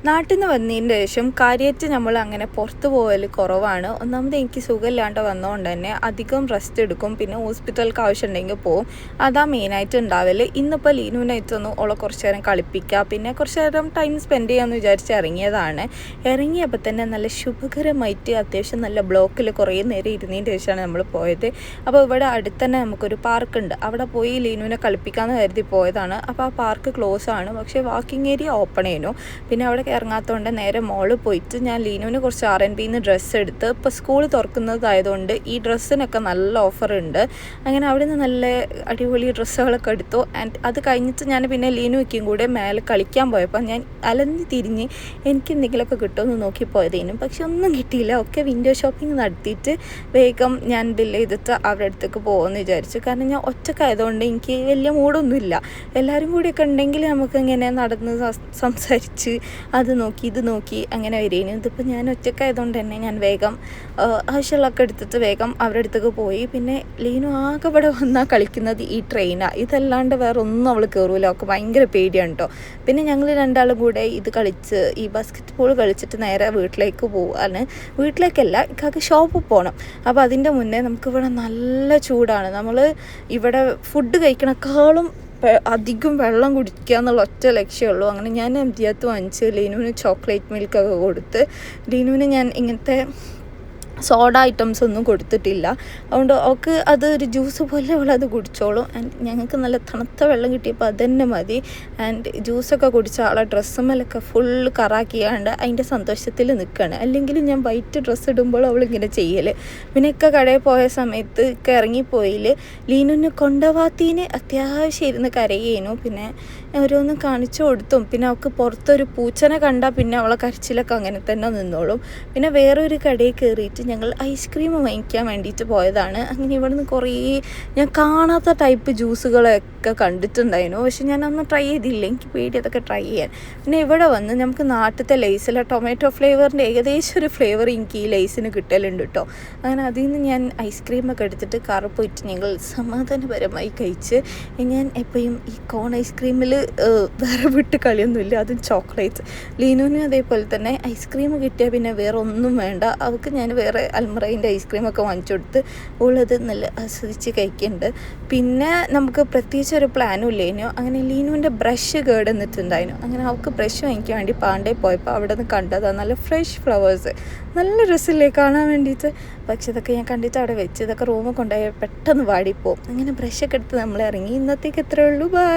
നാട്ടിൽ നിന്ന് വന്നതിന് ശേഷം കാര്യമായിട്ട് നമ്മൾ അങ്ങനെ പുറത്ത് പോകൽ കുറവാണ്. ഒന്നാമത് എനിക്ക് സുഖമില്ലാണ്ട് വന്നതുകൊണ്ട് തന്നെ അധികം റെസ്റ്റ് എടുക്കും, പിന്നെ ഹോസ്പിറ്റലിലേക്ക് ആവശ്യമുണ്ടെങ്കിൽ പോവും. അതാ മെയിനായിട്ട് ഉണ്ടാവൽ. ഇന്നിപ്പോൾ ലീനുവിനായിട്ടൊന്ന് ഓളെ കുറച്ച് നേരം കളിപ്പിക്കുക, പിന്നെ കുറച്ച് നേരം ടൈം സ്പെൻഡ് ചെയ്യാമെന്ന് വിചാരിച്ച് ഇറങ്ങിയതാണ്. ഇറങ്ങിയപ്പോൾ തന്നെ നല്ല ശുഭകരമായിട്ട് അത്യാവശ്യം നല്ല ബ്ലോക്കിൽ കുറേ നേരം ഇരുന്നതിന് ശേഷമാണ് നമ്മൾ പോയത്. അപ്പോൾ ഇവിടെ അടുത്ത് തന്നെ നമുക്കൊരു പാർക്കുണ്ട്, അവിടെ പോയി ലീനുവിനെ കളിപ്പിക്കാമെന്ന് കരുതി പോയതാണ്. അപ്പോൾ ആ പാർക്ക് ക്ലോസ് ആണ്, പക്ഷേ വാക്കിംഗ് ഏരിയ ഓപ്പൺ ചെയ്യുന്നു. പിന്നെ അവിടെ ഇറങ്ങാത്തതുകൊണ്ട് നേരെ മോള് പോയിട്ട് ഞാൻ ലീനുവിന് കുറച്ച് R&Bന്ന് ഡ്രസ്സ് എടുത്ത്, ഇപ്പോൾ സ്കൂൾ തുറക്കുന്നതായതുകൊണ്ട് ഈ ഡ്രസ്സിനൊക്കെ നല്ല ഓഫർ ഉണ്ട്. അങ്ങനെ അവിടെ നിന്ന് നല്ല അടിപൊളി ഡ്രസ്സുകളൊക്കെ എടുത്തു. ആൻഡ് അത് കഴിഞ്ഞിട്ട് ഞാൻ പിന്നെ ലീനുവയ്ക്കും കൂടെ മേലെ കളിക്കാൻ പോയപ്പോൾ ഞാൻ അലഞ്ഞ് തിരിഞ്ഞ് എനിക്ക് എന്തെങ്കിലുമൊക്കെ കിട്ടുമെന്ന് നോക്കി പോയതേനും, പക്ഷെ ഒന്നും കിട്ടിയില്ല. ഒക്കെ വിൻഡോ ഷോപ്പിംഗ് നടത്തിയിട്ട് വേഗം ഞാൻ ബില്ല് ചെയ്തിട്ട് അവരുടെ അടുത്തേക്ക് പോകുമെന്ന് വിചാരിച്ചു. കാരണം ഞാൻ ഒറ്റക്കായതുകൊണ്ട് എനിക്ക് വലിയ മൂടൊന്നുമില്ല. എല്ലാവരും കൂടിയൊക്കെ ഉണ്ടെങ്കിൽ നമുക്ക് ഇങ്ങനെ നടന്ന് സംസാരിച്ച് അത് നോക്കി ഇത് നോക്കി അങ്ങനെ വരികയും. ഇതിപ്പോൾ ഞാൻ ഒറ്റക്കായതുകൊണ്ട് തന്നെ ഞാൻ വേഗം ആവശ്യമുള്ളതൊക്കെ എടുത്തിട്ട് വേഗം അവരുടെ അടുത്തേക്ക് പോയി. പിന്നെ ലീനു ആകെ ഇവിടെ വന്നാൽ കളിക്കുന്നത് ഈ ട്രെയിനാണ്, ഇതല്ലാണ്ട് വേറെ ഒന്നും അവൾ കയറൂല. അവൾക്ക് ഭയങ്കര പേടിയാണ് കേട്ടോ. പിന്നെ ഞങ്ങൾ രണ്ടാളും കൂടെ ഇത് കളിച്ച് ഈ ബാസ്കറ്റ് ബോൾ കളിച്ചിട്ട് നേരെ വീട്ടിലേക്ക് പോവാണ്. വീട്ടിലേക്കല്ല, ഇക്കാക്ക് ഷോപ്പിൽ പോകണം. അപ്പോൾ അതിൻ്റെ മുന്നേ നമുക്കിവിടെ നല്ല ചൂടാണ്. നമ്മൾ ഇവിടെ ഫുഡ് കഴിക്കണേക്കാളും അധികം വെള്ളം കുടിക്കുക എന്നുള്ള ഒറ്റ ലക്ഷ്യമുള്ളൂ. അങ്ങനെ ഞാൻ എംതിയാത്ത് വാങ്ങിച്ച് ലീനുവിന് ചോക്ലേറ്റ് മിൽക്കൊക്കെ കൊടുത്ത്, ലീനുവിന് ഞാൻ ഇങ്ങനത്തെ സോഡ ഐറ്റംസ് ഒന്നും കൊടുത്തിട്ടില്ല. അതുകൊണ്ട് അവൾക്ക് അത് ഒരു ജ്യൂസ് പോലെ അവളത് കുടിച്ചോളും. ആൻഡ് ഞങ്ങൾക്ക് നല്ല തണുത്ത വെള്ളം കിട്ടിയപ്പോൾ അതന്നെ മതി. ആൻഡ് ജ്യൂസൊക്കെ കുടിച്ച ആളെ ഡ്രസ്സുമ്മലൊക്കെ ഫുള്ള് കറാക്കിയാണ്ട് അതിൻ്റെ സന്തോഷത്തിൽ നിൽക്കുകയാണ്. അല്ലെങ്കിൽ ഞാൻ വൈറ്റ് ഡ്രസ്സ് ഇടുമ്പോൾ അവളിങ്ങനെ ചെയ്യൽ. പിന്നെ ഒക്കെ കടയിൽ പോയ സമയത്ത് ഒക്കെ ഇറങ്ങിപ്പോയിൽ ലീനുവിന് കൊണ്ടുപോകാത്തതിന് അത്യാവശ്യം ഇരുന്ന് കരയേനു. പിന്നെ ഓരോന്ന് കാണിച്ചു കൊടുത്തും, പിന്നെ അവൾക്ക് പുറത്തൊരു പൂച്ചനെ കണ്ടാൽ പിന്നെ അവളെ കരച്ചിലൊക്കെ അങ്ങനെ തന്നെ നിന്നോളും. പിന്നെ വേറൊരു കടയിൽ കയറിയിട്ട് ഞങ്ങൾ ഐസ്ക്രീം വാങ്ങിക്കാൻ വേണ്ടിയിട്ട് പോയതാണ്. അങ്ങനെ ഇവിടുന്ന് കുറേ ഞാൻ കാണാത്ത ടൈപ്പ് ജ്യൂസുകളൊക്കെ കണ്ടിട്ടുണ്ടായിരുന്നു, പക്ഷെ ഞാൻ അന്ന് ട്രൈ ചെയ്തില്ല, എനിക്ക് പേടി അതൊക്കെ ട്രൈ ചെയ്യാൻ. പിന്നെ ഇവിടെ വന്ന് നമുക്ക് നാട്ടിലത്തെ ലേസിലെ ടൊമാറ്റോ ഫ്ലേവറിൻ്റെ ഏകദേശം ഒരു ഫ്ലേവർ എനിക്ക് ഈ ലേസിന് കിട്ടലുണ്ട് കേട്ടോ. അങ്ങനെ അതിൽ നിന്ന് ഞാൻ ഐസ്ക്രീമൊക്കെ എടുത്തിട്ട് കാറിൽ പോയിട്ട് ഞങ്ങൾ സമാധാനപരമായി കഴിച്ച്. ഞാൻ എപ്പോഴും ഈ കോൺ ഐസ്ക്രീമിൽ വേറെ വിട്ട് കളിയൊന്നുമില്ല, അതും ചോക്ലേറ്റ്സ്. ലീനുവിനും അതേപോലെ തന്നെ ഐസ്ക്രീം കിട്ടിയാൽ പിന്നെ വേറെ ഒന്നും വേണ്ട. അവൾക്ക് ഞാൻ വേറെ അൽമറയിൻ്റെ ഐസ്ക്രീമൊക്കെ വാങ്ങിച്ചു കൊടുത്ത് ഉള്ളത് നല്ല ആസ്വദിച്ച് കഴിക്കുന്നുണ്ട്. പിന്നെ നമുക്ക് പ്രത്യേകിച്ച് ഒരു പ്ലാനും ഇല്ലേനോ. അങ്ങനെ ലീനുവിൻ്റെ ബ്രഷ് കേടുന്നിട്ടുണ്ടായിരുന്നു. അങ്ങനെ അവൾക്ക് ബ്രഷ് വാങ്ങിക്കാൻ വേണ്ടി പാണ്ഡേ പോയപ്പോൾ അവിടെ നിന്ന് കണ്ടതാണ് നല്ല ഫ്രഷ് ഫ്ലവേഴ്സ്, നല്ല രസമില്ലേ കാണാൻ വേണ്ടിയിട്ട്. പക്ഷെ ഇതൊക്കെ ഞാൻ കണ്ടിട്ട് അവിടെ വെച്ച് ഇതൊക്കെ റൂമിൽ കൊണ്ടുപോയി പെട്ടെന്ന് വാടിപ്പോവും. അങ്ങനെ ബ്രഷൊക്കെ എടുത്ത് നമ്മൾ ഇറങ്ങി. ഇന്നത്തേക്ക് എത്രയേ ഉള്ളൂ, ബൈ.